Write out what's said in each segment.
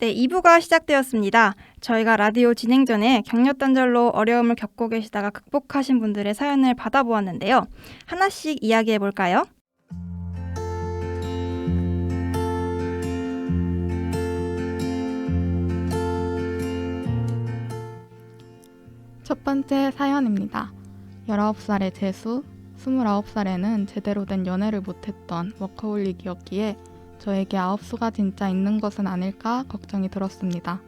네, 2부가 시작되었습니다. 저희가 라디오 진행 전에 격려단절로 어려움을 겪고 계시다가 극복하신 분들의 사연을 받아보았는데요. 하나씩 이야기해 볼까요? 첫 번째 사연입니다. 19살의 재수, 29살에는 제대로 된 연애를 못했던 워커홀릭이었기에 저에게 아홉수가 진짜 있는 것은 아닐까 걱정이 들었습니다.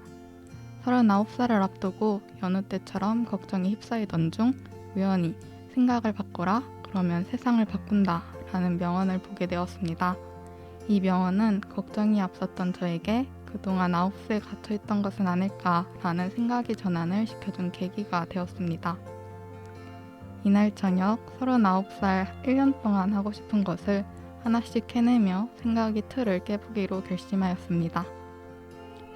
39살을 앞두고 여느 때처럼 걱정이 휩싸이던 중 우연히 생각을 바꿔라, 그러면 세상을 바꾼다 라는 명언을 보게 되었습니다. 이 명언은 걱정이 앞섰던 저에게 그동안 아홉수에 갇혀있던 것은 아닐까라는 생각의 전환을 시켜준 계기가 되었습니다. 이날 저녁 39살 1년 동안 하고 싶은 것을 하나씩 해내며 생각의 틀을 깨보기로 결심하였습니다.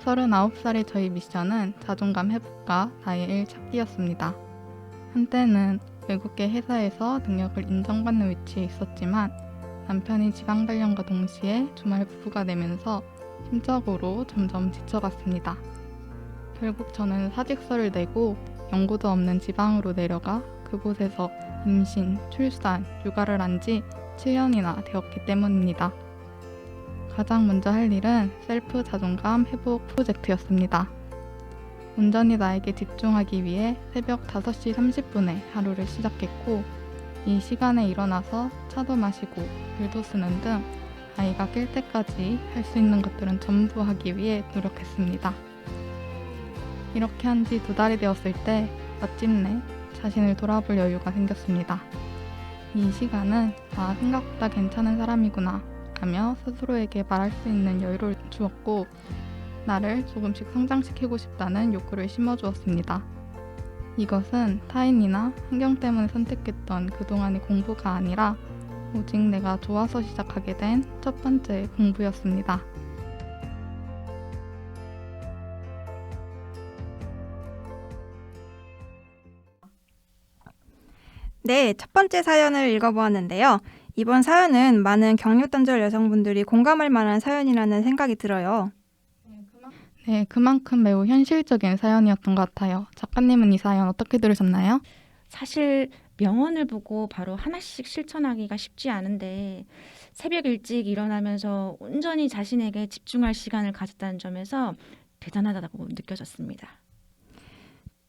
39살의 저희 미션은 자존감 회복과 나의 일 찾기였습니다. 한때는 외국계 회사에서 능력을 인정받는 위치에 있었지만 남편이 지방 발령과 동시에 주말 부부가 되면서 심적으로 점점 지쳐갔습니다. 결국 저는 사직서를 내고 연고도 없는 지방으로 내려가 그곳에서 임신, 출산, 육아를 한 지 7년이나 되었기 때문입니다. 가장 먼저 할 일은 셀프 자존감 회복 프로젝트였습니다. 온전히 나에게 집중하기 위해 새벽 5시 30분에 하루를 시작했고, 이 시간에 일어나서 차도 마시고 글도 쓰는 등 아이가 깰 때까지 할 수 있는 것들은 전부 하기 위해 노력했습니다. 이렇게 한 지 2달이 되었을 때 마침내 자신을 돌아볼 여유가 생겼습니다. 이 시간은 생각보다 괜찮은 사람이구나 하며 스스로에게 말할 수 있는 여유를 주었고, 나를 조금씩 성장시키고 싶다는 욕구를 심어주었습니다. 이것은 타인이나 환경 때문에 선택했던 그동안의 공부가 아니라 오직 내가 좋아서 시작하게 된 첫 번째 공부였습니다. 네, 첫 번째 사연을 읽어보았는데요. 이번 사연은 많은 격려단절 여성분들이 공감할 만한 사연이라는 생각이 들어요. 네, 그만큼 매우 현실적인 사연이었던 것 같아요. 작가님은 이 사연 어떻게 들으셨나요? 사실 명언을 보고 바로 하나씩 실천하기가 쉽지 않은데 새벽 일찍 일어나면서 온전히 자신에게 집중할 시간을 가졌다는 점에서 대단하다고 느껴졌습니다.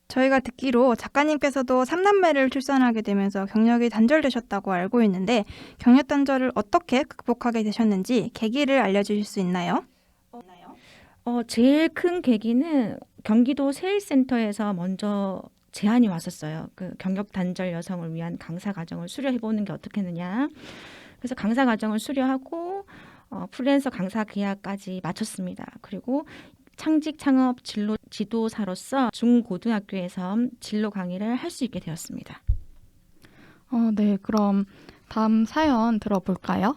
저희가 듣기로 작가님께서도 3남매를 출산하게 되면서 경력이 단절되셨다고 알고 있는데 경력단절을 어떻게 극복하게 되셨는지 계기를 알려주실 수 있나요? 제일 큰 계기는 경기도 세일센터에서 먼저 제안이 왔었어요. 그 경력 단절 여성을 위한 강사 과정을 수료해보는 게 어떻겠느냐. 그래서 강사 과정을 수료하고 프리랜서 강사 계약까지 마쳤습니다. 그리고 창직 창업 진로 지도사로서 중고등학교에서 진로 강의를 할 수 있게 되었습니다. 네, 그럼 다음 사연 들어볼까요?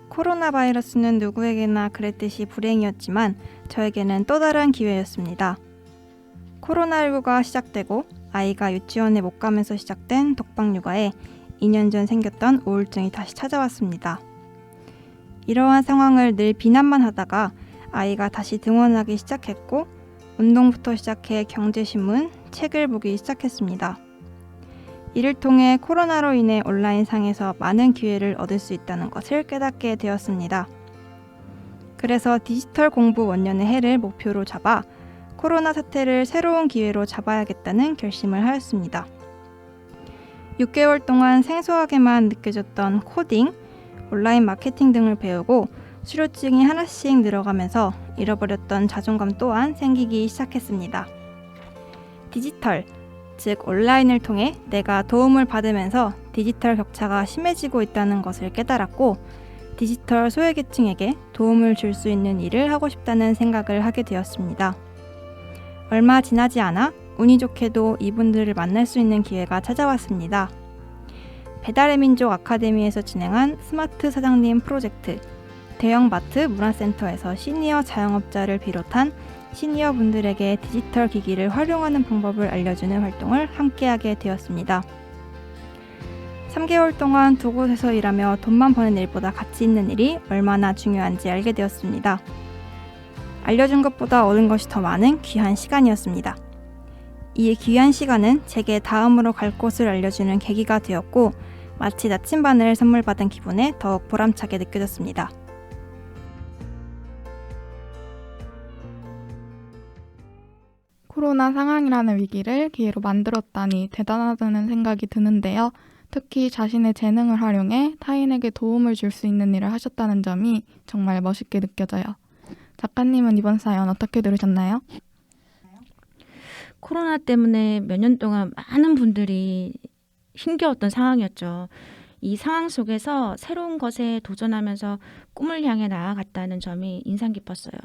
코로나 바이러스는 누구에게나 그랬듯이 불행이었지만 저에게는 또 다른 기회였습니다. 코로나19가 시작되고 아이가 유치원에 못 가면서 시작된 독박육아에 2년 전 생겼던 우울증이 다시 찾아왔습니다. 이러한 상황을 늘 비난만 하다가 아이가 다시 등원하기 시작했고 운동부터 시작해 경제신문, 책을 보기 시작했습니다. 이를 통해 코로나로 인해 온라인상에서 많은 기회를 얻을 수 있다는 것을 깨닫게 되었습니다. 그래서 디지털 공부 원년의 해를 목표로 잡아 코로나 사태를 새로운 기회로 잡아야겠다는 결심을 하였습니다. 6개월 동안 생소하게만 느껴졌던 코딩, 온라인 마케팅 등을 배우고 수료증이 하나씩 늘어가면서 잃어버렸던 자존감 또한 생기기 시작했습니다. 디지털, 즉 온라인을 통해 내가 도움을 받으면서 디지털 격차가 심해지고 있다는 것을 깨달았고 디지털 소외계층에게 도움을 줄 수 있는 일을 하고 싶다는 생각을 하게 되었습니다. 얼마 지나지 않아 운이 좋게도 이분들을 만날 수 있는 기회가 찾아왔습니다. 배달의 민족 아카데미에서 진행한 스마트 사장님 프로젝트, 대형마트 문화센터에서 시니어 자영업자를 비롯한 시니어 분들에게 디지털 기기를 활용하는 방법을 알려주는 활동을 함께하게 되었습니다. 3개월 동안 두 곳에서 일하며 돈만 버는 일보다 가치 있는 일이 얼마나 중요한지 알게 되었습니다. 알려준 것보다 얻은 것이 더 많은 귀한 시간이었습니다. 이 귀한 시간은 제게 다음으로 갈 곳을 알려주는 계기가 되었고 마치 나침반을 선물 받은 기분에 더욱 보람차게 느껴졌습니다. 코로나 상황이라는 위기를 기회로 만들었다니 대단하다는 생각이 드는데요. 특히 자신의 재능을 활용해 타인에게 도움을 줄 수 있는 일을 하셨다는 점이 정말 멋있게 느껴져요. 작가님은 이번 사연 어떻게 들으셨나요? 코로나 때문에 몇 년 동안 많은 분들이 힘겨웠던 상황이었죠. 이 상황 속에서 새로운 것에 도전하면서 꿈을 향해 나아갔다는 점이 인상 깊었어요.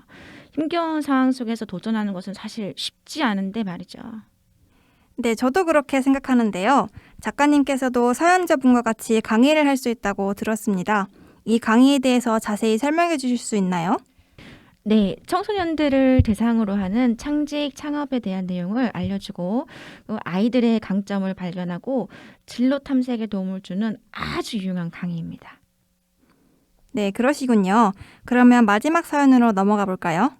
힘겨운 상황 속에서 도전하는 것은 사실 쉽지 않은데 말이죠. 네, 저도 그렇게 생각하는데요. 작가님께서도 사연자분과 같이 강의를 할 수 있다고 들었습니다. 이 강의에 대해서 자세히 설명해 주실 수 있나요? 네, 청소년들을 대상으로 하는 창직 창업에 대한 내용을 알려주고 아이들의 강점을 발견하고 진로 탐색에 도움을 주는 아주 유용한 강의입니다. 네, 그러시군요. 그러면 마지막 사연으로 넘어가 볼까요?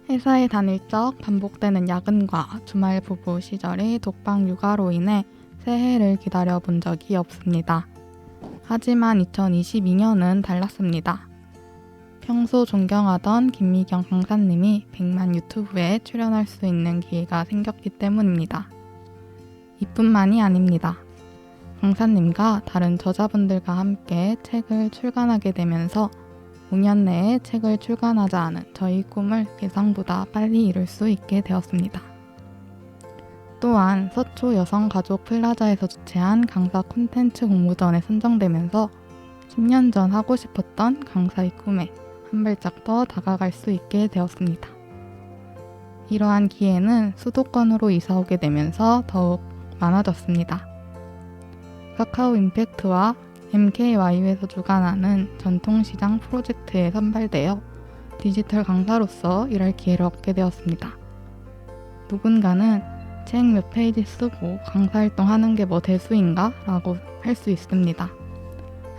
회사에 다닐 적 반복되는 야근과 주말 부부 시절의 독방 육아로 인해 새해를 기다려 본 적이 없습니다. 하지만 2022년은 달랐습니다. 평소 존경하던 김미경 강사님이 100만 유튜브에 출연할 수 있는 기회가 생겼기 때문입니다. 이뿐만이 아닙니다. 강사님과 다른 저자분들과 함께 책을 출간하게 되면서 5년 내에 책을 출간하자 는 저희 꿈을 예상보다 빨리 이룰 수 있게 되었습니다. 또한 서초 여성가족 플라자에서 주최한 강사 콘텐츠 공모전에 선정되면서 10년 전 하고 싶었던 강사의 꿈에 한 발짝 더 다가갈 수 있게 되었습니다. 이러한 기회는 수도권으로 이사오게 되면서 더욱 많아졌습니다. 카카오 임팩트와 MKYU에서 주관하는 전통시장 프로젝트에 선발되어 디지털 강사로서 일할 기회를 얻게 되었습니다. 누군가는 책 몇 페이지 쓰고 강사 활동하는 게 뭐 대수인가? 라고 할 수 있습니다.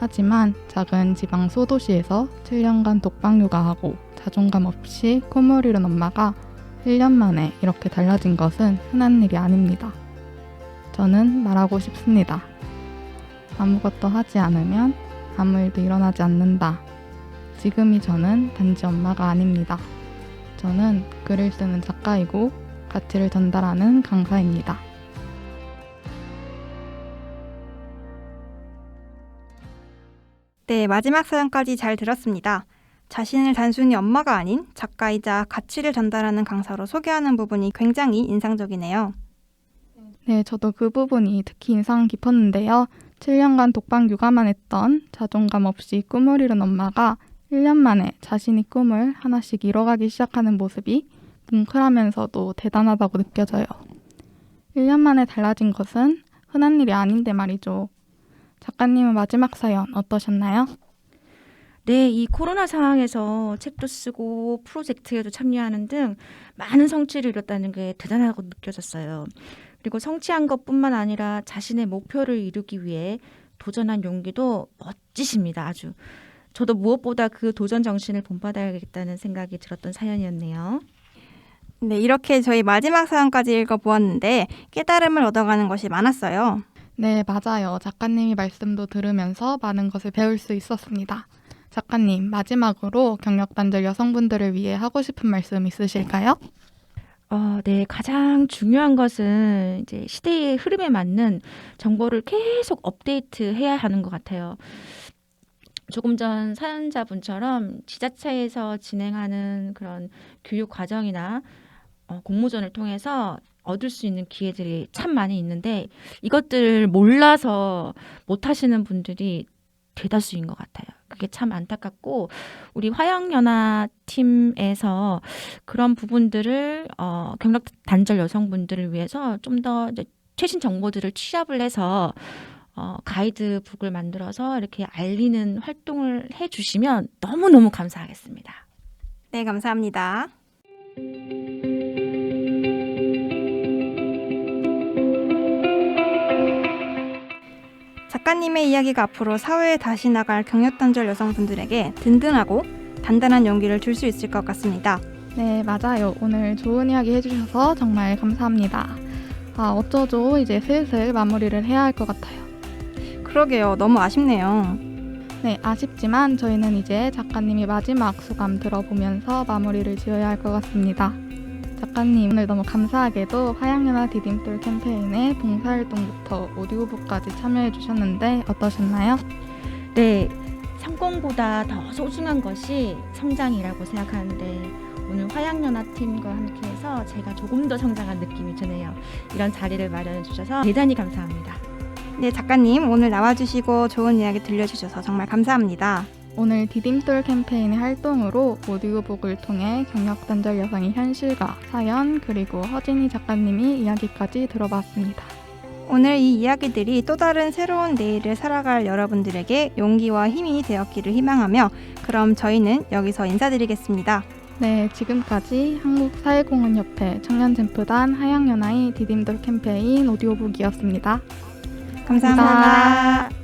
하지만 작은 지방 소도시에서 7년간 독방 육아하고 자존감 없이 꿈을 이룬 엄마가 1년 만에 이렇게 달라진 것은 흔한 일이 아닙니다. 저는 말하고 싶습니다. 아무것도 하지 않으면 아무 일도 일어나지 않는다. 지금이 저는 단지 엄마가 아닙니다. 저는 글을 쓰는 작가이고 가치를 전달하는 강사입니다. 네, 마지막 사연까지 잘 들었습니다. 자신을 단순히 엄마가 아닌 작가이자 가치를 전달하는 강사로 소개하는 부분이 굉장히 인상적이네요. 네, 저도 그 부분이 특히 인상 깊었는데요. 7년간 독방 육아만 했던 자존감 없이 꿈을 이룬 엄마가 1년 만에 자신이 꿈을 하나씩 이뤄가기 시작하는 모습이 뭉클하면서도 대단하다고 느껴져요. 1년 만에 달라진 것은 흔한 일이 아닌데 말이죠. 작가님은 마지막 사연 어떠셨나요? 네, 이 코로나 상황에서 책도 쓰고 프로젝트에도 참여하는 등 많은 성취를 이뤘다는 게 대단하다고 느껴졌어요. 그리고 성취한 것뿐만 아니라 자신의 목표를 이루기 위해 도전한 용기도 멋지십니다. 아주. 저도 무엇보다 그 도전 정신을 본받아야겠다는 생각이 들었던 사연이었네요. 네, 이렇게 저희 마지막 사연까지 읽어보았는데 깨달음을 얻어가는 것이 많았어요. 네, 맞아요. 작가님이 말씀도 들으면서 많은 것을 배울 수 있었습니다. 작가님, 마지막으로 경력단절 여성분들을 위해 하고 싶은 말씀 있으실까요? 네, 가장 중요한 것은 이제 시대의 흐름에 맞는 정보를 계속 업데이트해야 하는 것 같아요. 조금 전 사연자분처럼 지자체에서 진행하는 그런 교육 과정이나 공모전을 통해서 얻을 수 있는 기회들이 참 많이 있는데 이것들을 몰라서 못 하시는 분들이 대다수인 것 같아요. 그게 참 안타깝고 우리 화영연화 팀에서 그런 부분들을 경력 단절 여성분들을 위해서 좀 더 최신 정보들을 취합을 해서 가이드북을 만들어서 이렇게 알리는 활동을 해주시면 너무너무 감사하겠습니다. 네, 감사합니다. 작가님의 이야기가 앞으로 사회에 다시 나갈 경력단절 여성분들에게 든든하고 단단한 용기를 줄 수 있을 것 같습니다. 네, 맞아요. 오늘 좋은 이야기 해주셔서 정말 감사합니다. 어쩌죠? 이제 슬슬 마무리를 해야 할 것 같아요. 그러게요. 너무 아쉽네요. 네, 아쉽지만 저희는 이제 작가님이 마지막 소감 들어보면서 마무리를 지어야 할 것 같습니다. 작가님, 오늘 너무 감사하게도 화양연화 디딤돌 캠페인에 봉사활동부터 오디오북까지 참여해 주셨는데 어떠셨나요? 네, 성공보다 더 소중한 것이 성장이라고 생각하는데 오늘 화양연화 팀과 함께해서 제가 조금 더 성장한 느낌이 드네요. 이런 자리를 마련해 주셔서 대단히 감사합니다. 네, 작가님 오늘 나와주시고 좋은 이야기 들려주셔서 정말 감사합니다. 오늘 디딤돌 캠페인의 활동으로 오디오북을 통해 경력단절 여성의 현실과 사연 그리고 허진희 작가님이 이야기까지 들어봤습니다. 오늘 이 이야기들이 또 다른 새로운 내일을 살아갈 여러분들에게 용기와 힘이 되었기를 희망하며 그럼 저희는 여기서 인사드리겠습니다. 네, 지금까지 한국사회공헌협회 청년젠프단 하양연화의 디딤돌 캠페인 오디오북이었습니다. 감사합니다.